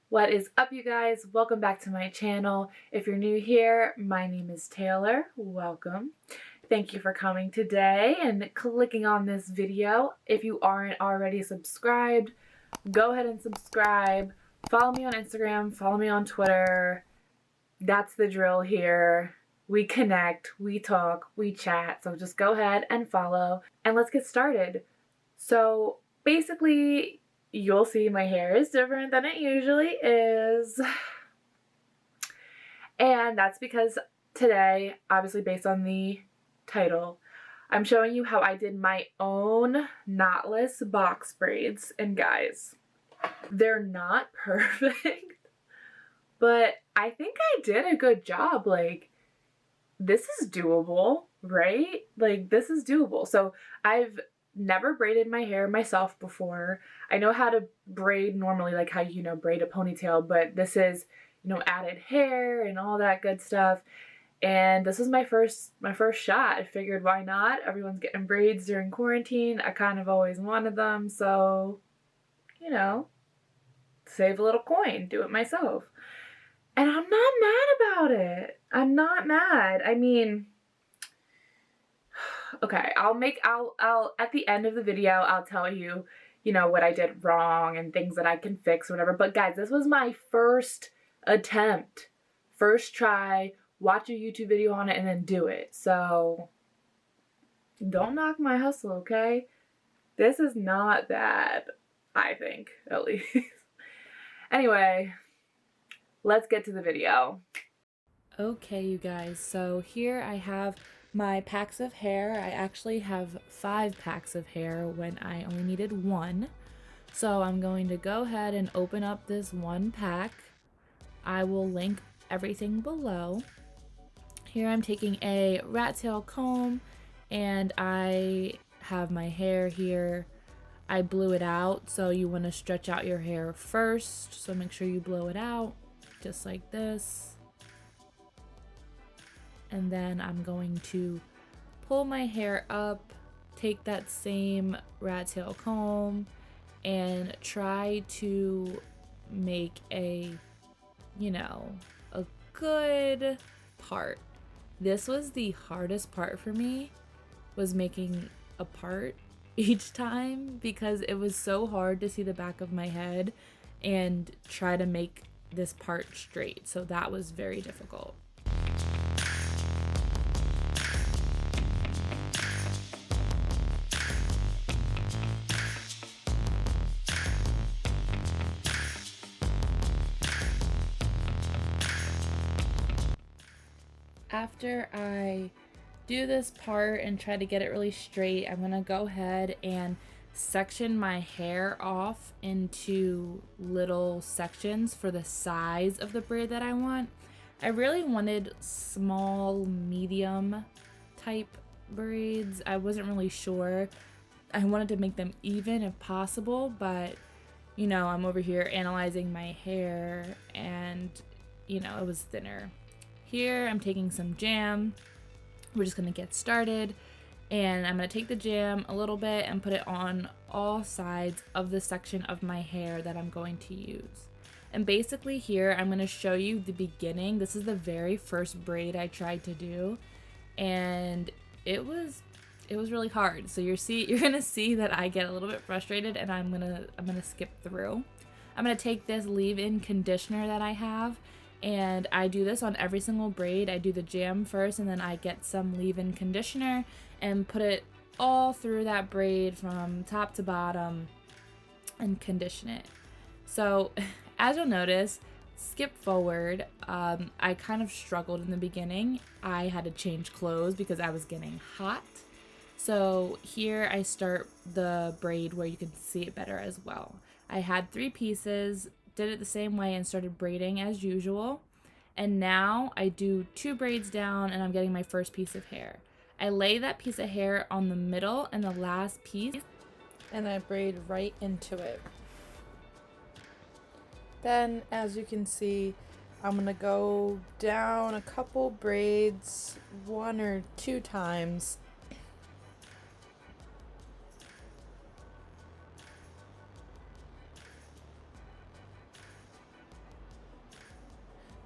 What is up, you guys? Welcome back to my channel. If you're new here, my name is Taylor. Welcome. Thank you for coming today and clicking on this video. If you aren't already subscribed, go ahead and subscribe. Follow me on Instagram, follow me on Twitter. That's the drill here. We connect, we talk, we chat. So just go ahead and follow and let's get started. So basically, you'll see my hair is different than it usually is. And that's because today, obviously based on the title, I'm showing you how I did my own knotless box braids. And guys, they're not perfect, but I think I did a good job. Like, this is doable, right? Like, this is doable. So I've never braided my hair myself before. I know how to braid normally, like how you braid a ponytail, but this is, added hair and all that good stuff. And this was my first shot. I figured, why not? Everyone's getting braids during quarantine. I kind of always wanted them, so save a little coin, do it myself. And I'm not mad about it. I'm not mad. I mean, okay, I'll at the end of the video, I'll tell you, what I did wrong and things that I can fix or whatever. But guys, this was my first attempt, first try. Watch a YouTube video on it and then do it. So don't knock my hustle, okay? This is not bad, I think, at least. Anyway, let's get to the video. Okay, you guys, so here I have my packs of hair. I actually have 5 packs of hair when I only needed 1. So I'm going to go ahead and open up this one pack. I will link everything below. Here I'm taking a rat tail comb and I have my hair here. I blew it out, so you want to stretch out your hair first. So make sure you blow it out just like this. And then I'm going to pull my hair up, take that same rat tail comb, and try to make a good part. This was the hardest part for me, was making a part each time, because it was so hard to see the back of my head and try to make this part straight. So that was very difficult. After I do this part and try to get it really straight, I'm gonna go ahead and section my hair off into little sections for the size of the braid that I want. I really wanted small, medium type braids. I wasn't really sure. I wanted to make them even if possible, but I'm over here analyzing my hair and it was thinner. Here I'm taking some jam. We're just gonna get started, and I'm gonna take the jam a little bit and put it on all sides of the section of my hair that I'm going to use. And basically here I'm gonna show you the beginning. This is the very first braid I tried to do, and it was really hard. So you're gonna see that I get a little bit frustrated, and I'm gonna skip through. I'm gonna take this leave-in conditioner that I have, and I do this on every single braid. I do the jam first, and then I get some leave-in conditioner and put it all through that braid from top to bottom and condition it. So as you'll notice, skip forward, I kind of struggled in the beginning. I had to change clothes because I was getting hot. So here I start the braid where you can see it better as well. I had 3 pieces, did it the same way and started braiding as usual. And now I do 2 braids down and I'm getting my first piece of hair. I lay that piece of hair on the middle and the last piece, and I braid right into it. Then, as you can see, I'm gonna go down a couple braids 1 or 2 times.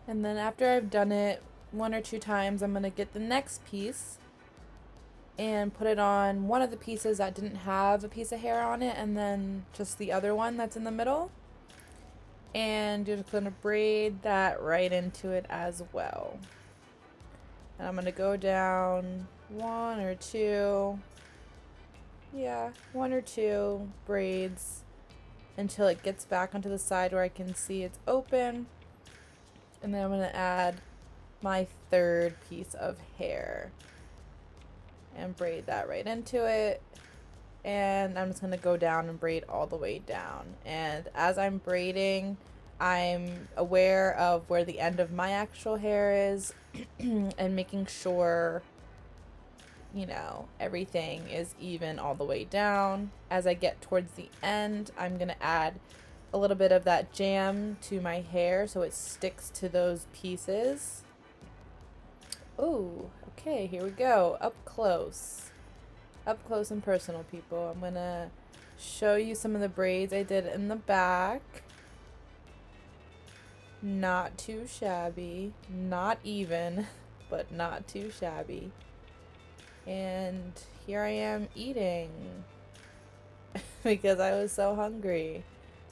And then after I've done it 1 or 2 times, I'm going to get the next piece and put it on one of the pieces that didn't have a piece of hair on it, and then just the other one that's in the middle. And you're just going to braid that right into it as well. And I'm going to go down 1 or 2, yeah, 1 or 2 braids until it gets back onto the side where I can see it's open. And then I'm going to add my third piece of hair and braid that right into it. And I'm just going to go down and braid all the way down. And as I'm braiding, I'm aware of where the end of my actual hair is and making sure, you know, everything is even all the way down. As I get towards the end, I'm going to add a little bit of that jam to my hair so it sticks to those pieces. Oh, okay, here we go. Up close and personal, people. I'm gonna show you some of the braids I did in the back. Not too shabby, not even, but not too shabby. And here I am eating because I was so hungry.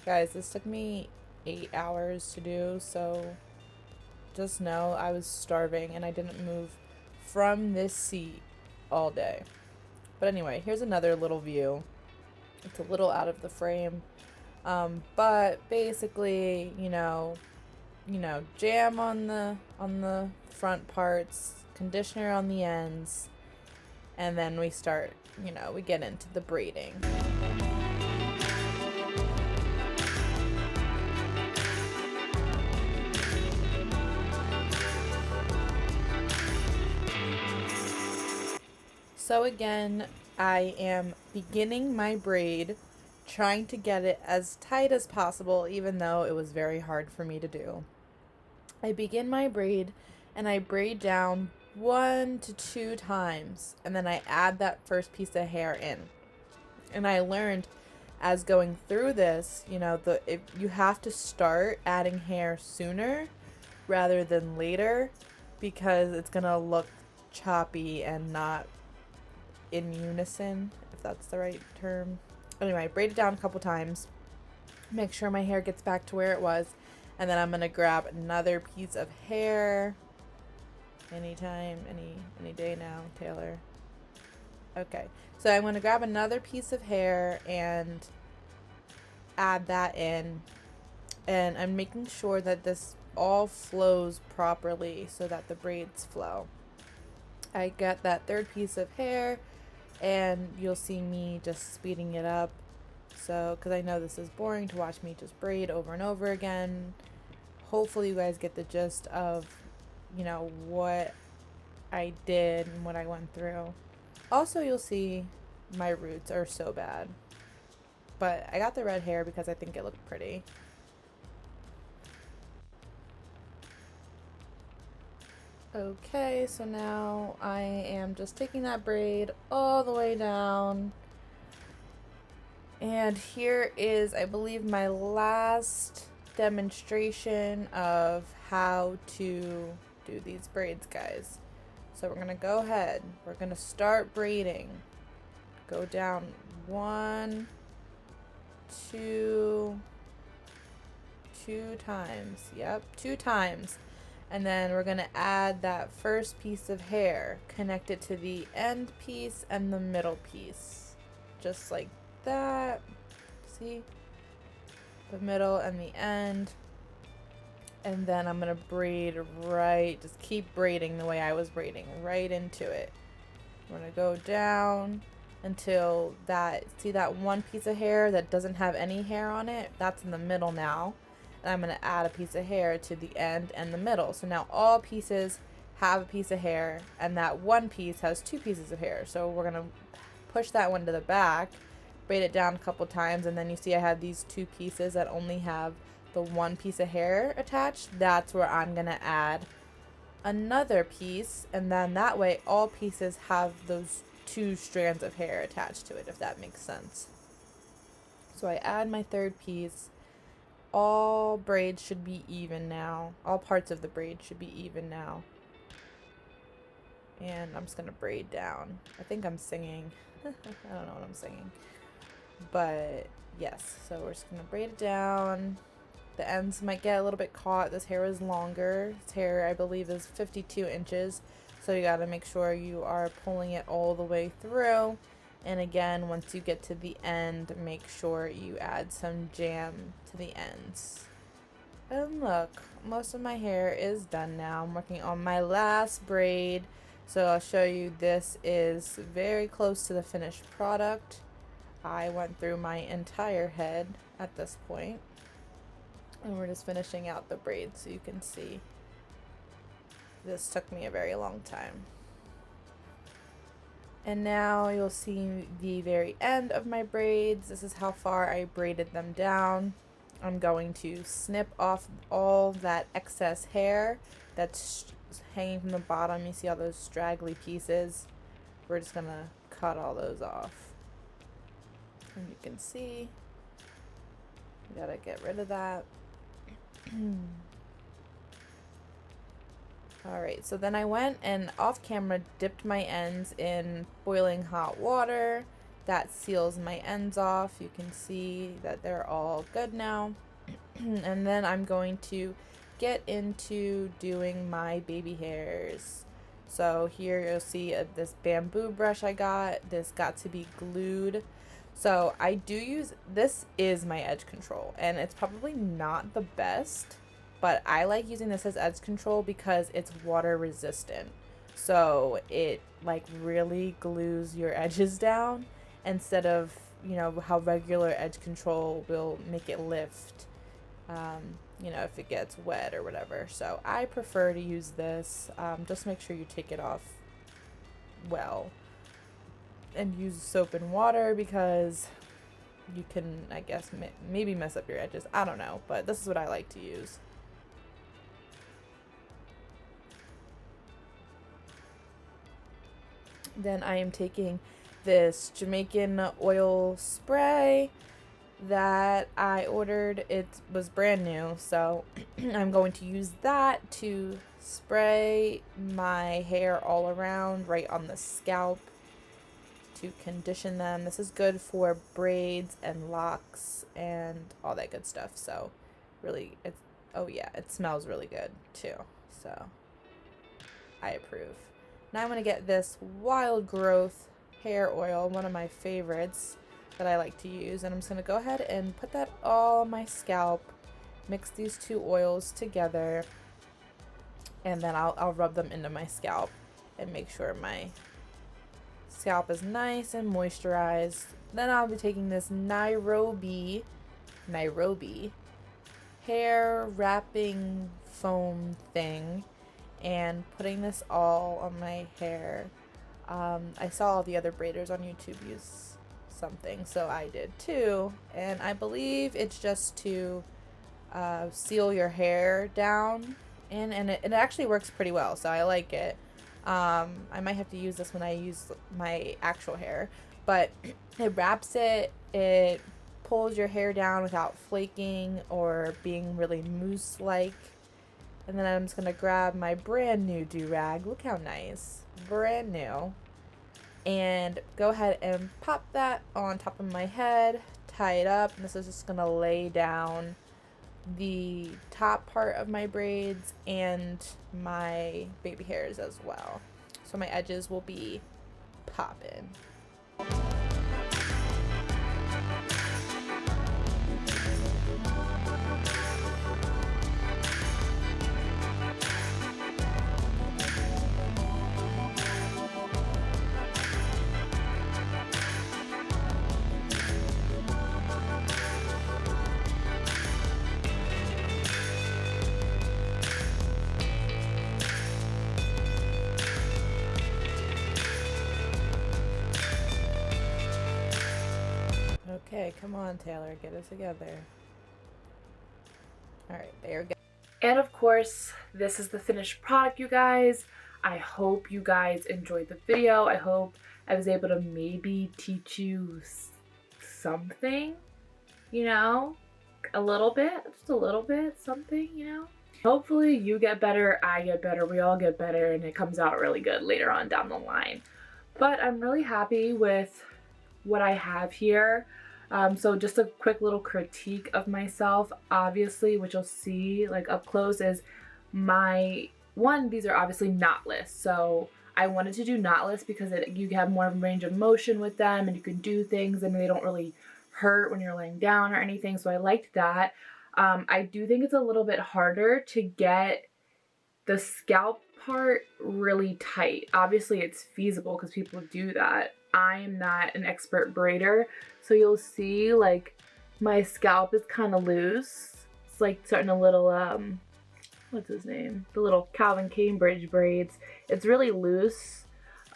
Guys, this took me 8 hours to do, so just know I was starving and I didn't move from this seat all day. But anyway, here's another little view. It's a little out of the frame. But basically, you know, jam on the front parts, conditioner on the ends, and then we start, we get into the braiding. So again, I am beginning my braid, trying to get it as tight as possible, even though it was very hard for me to do. I begin my braid and I braid down 1 to 2 times, and then I add that first piece of hair in. And I learned as going through this, you have to start adding hair sooner rather than later, because it's gonna look choppy and not in unison, if that's the right term. Anyway, braid it down a couple times, make sure my hair gets back to where it was, and then I'm gonna grab another piece of hair. Anytime, any day now, Taylor. Okay, so I'm gonna grab another piece of hair and add that in, and I'm making sure that this all flows properly so that the braids flow. I get that third piece of hair, and you'll see me just speeding it up, so because I know this is boring to watch me just braid over and over again. Hopefully you guys get the gist of what I did and what I went through. Also, you'll see my roots are so bad, but I got the red hair because I think it looked pretty. Okay, so now I am just taking that braid all the way down. And here is, I believe, my last demonstration of how to do these braids, guys. So we're going to go ahead. We're going to start braiding. Go down 1, 2 times. Yep, 2 times. And then we're going to add that first piece of hair, connect it to the end piece and the middle piece, just like that. See, the middle and the end. And then I'm going to braid right, just keep braiding the way I was braiding, right into it. I'm going to go down until see that one piece of hair that doesn't have any hair on it, that's in the middle now. And I'm going to add a piece of hair to the end and the middle. So now all pieces have a piece of hair, and that one piece has 2 pieces of hair. So we're going to push that one to the back, braid it down a couple times, and then you see I have these 2 pieces that only have the 1 piece of hair attached. That's where I'm going to add another piece, and then that way all pieces have those 2 strands of hair attached to it, if that makes sense. So I add my third piece, all braids should be even now. All parts of the braid should be even now. And I'm just gonna braid down. I think I'm singing. I don't know what I'm singing. But yes, so we're just gonna braid it down. The ends might get a little bit caught. This hair is longer. This hair, I believe, is 52 inches. So you gotta make sure you are pulling it all the way through. And again, once you get to the end, make sure you add some jam to the ends. And look, most of my hair is done now. I'm working on my last braid. So I'll show you, this is very close to the finished product. I went through my entire head at this point. And we're just finishing out the braid so you can see. This took me a very long time. And now you'll see the very end of my braids. This is how far I braided them down. I'm going to snip off all that excess hair that's hanging from the bottom. You see all those straggly pieces. We're just gonna cut all those off. And you can see, you gotta get rid of that. Alright, so then I went and off camera dipped my ends in boiling hot water. That seals my ends off. You can see that they're all good now. And then I'm going to get into doing my baby hairs. So here you'll see this bamboo brush I got. This got to be glued. So I do use, this is my edge control, and it's probably not the best, but I like using this as edge control because it's water resistant. So it like really glues your edges down instead of, you know, how regular edge control will make it lift, you know, if it gets wet or whatever. So I prefer to use this. Just make sure you take it off well. And use soap and water because you can, I guess, maybe mess up your edges. I don't know, but this is what I like to use. Then I am taking this Jamaican oil spray that I ordered. It was brand new, so I'm going to use that to spray my hair all around, right on the scalp, to condition them. This is good for braids and locks and all that good stuff. So really, it's, oh yeah, it smells really good too. So I approve. Now I'm going to get this Wild Growth hair oil, one of my favorites that I like to use, and I'm just going to go ahead and put that all on my scalp, mix these two oils together, and then I'll rub them into my scalp and make sure my scalp is nice and moisturized. Then I'll be taking this Nairobi hair wrapping foam thing and putting this all on my hair. I saw all the other braiders on YouTube use something, so I did too, and I believe it's just to seal your hair down, and it actually works pretty well, so I like it. I might have to use this when I use my actual hair, but it wraps it, it pulls your hair down without flaking or being really mousse-like. And then I'm just going to grab my brand new do-rag, look how nice, brand new, and go ahead and pop that on top of my head, tie it up, and this is just going to lay down the top part of my braids and my baby hairs as well. So my edges will be popping. Okay, come on, Taylor, get it together. Alright, there we go. And of course, this is the finished product, you guys. I hope you guys enjoyed the video. I hope I was able to maybe teach you something, you know? a little bit, just a little bit, something, you know? Hopefully you get better, I get better, we all get better, and it comes out really good later on down the line. But I'm really happy with what I have here. So just a quick little critique of myself, obviously, which you'll see like up close, is these are obviously knotless. So I wanted to do knotless because you have more range of motion with them and you can do things and they don't really hurt when you're laying down or anything. So I liked that. I do think it's a little bit harder to get the scalp part really tight. Obviously it's feasible because people do that. I am not an expert braider, so you'll see like my scalp is kind of loose. It's like starting a little what's his name? The little Calvin Cambridge braids. It's really loose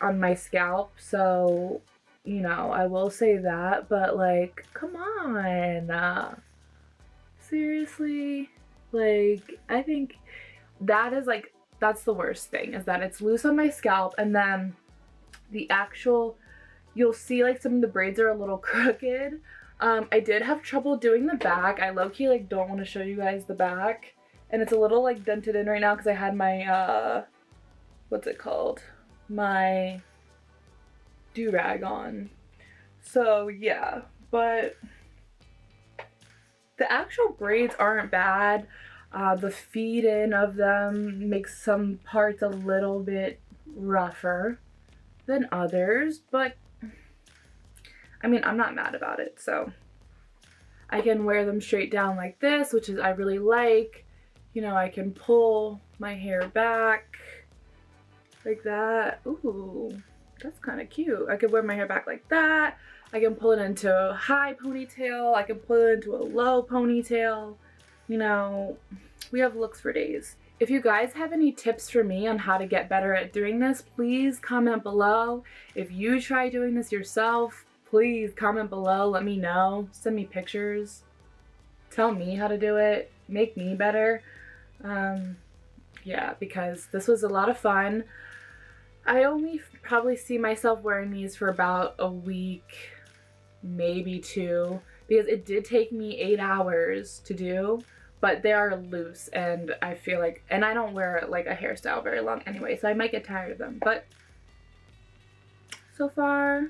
on my scalp, so you know, I will say that, but like, come on. Seriously? Like, I think that is like, that's the worst thing, is that it's loose on my scalp, and then the actual, you'll see like some of the braids are a little crooked. I did have trouble doing the back. I low-key like don't want to show you guys the back, and it's a little like dented in right now because I had my what's it called, my do-rag on. So yeah, but the actual braids aren't bad. The feed in of them makes some parts a little bit rougher than others, but I mean, I'm not mad about it. So I can wear them straight down like this, which is I really like. You know, I can pull my hair back like that. Ooh, that's kind of cute. I could wear my hair back like that. I can pull it into a high ponytail. I can pull it into a low ponytail. You know, we have looks for days. If you guys have any tips for me on how to get better at doing this, please comment below. If you try doing this yourself, please comment below. Let me know. Send me pictures. Tell me how to do it. Make me better. Yeah, because this was a lot of fun. I only probably see myself wearing these for about a week, maybe 2, because it did take me 8 hours to do, but they are loose, and I feel like, and I don't wear like a hairstyle very long anyway, so I might get tired of them, but so far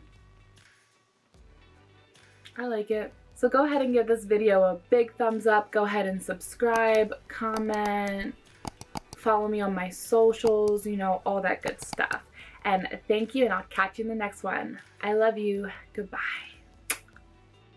I like it. So go ahead and give this video a big thumbs up. Go ahead and subscribe, comment, follow me on my socials, you know, all that good stuff. And thank you, and I'll catch you in the next one. I love you. Goodbye.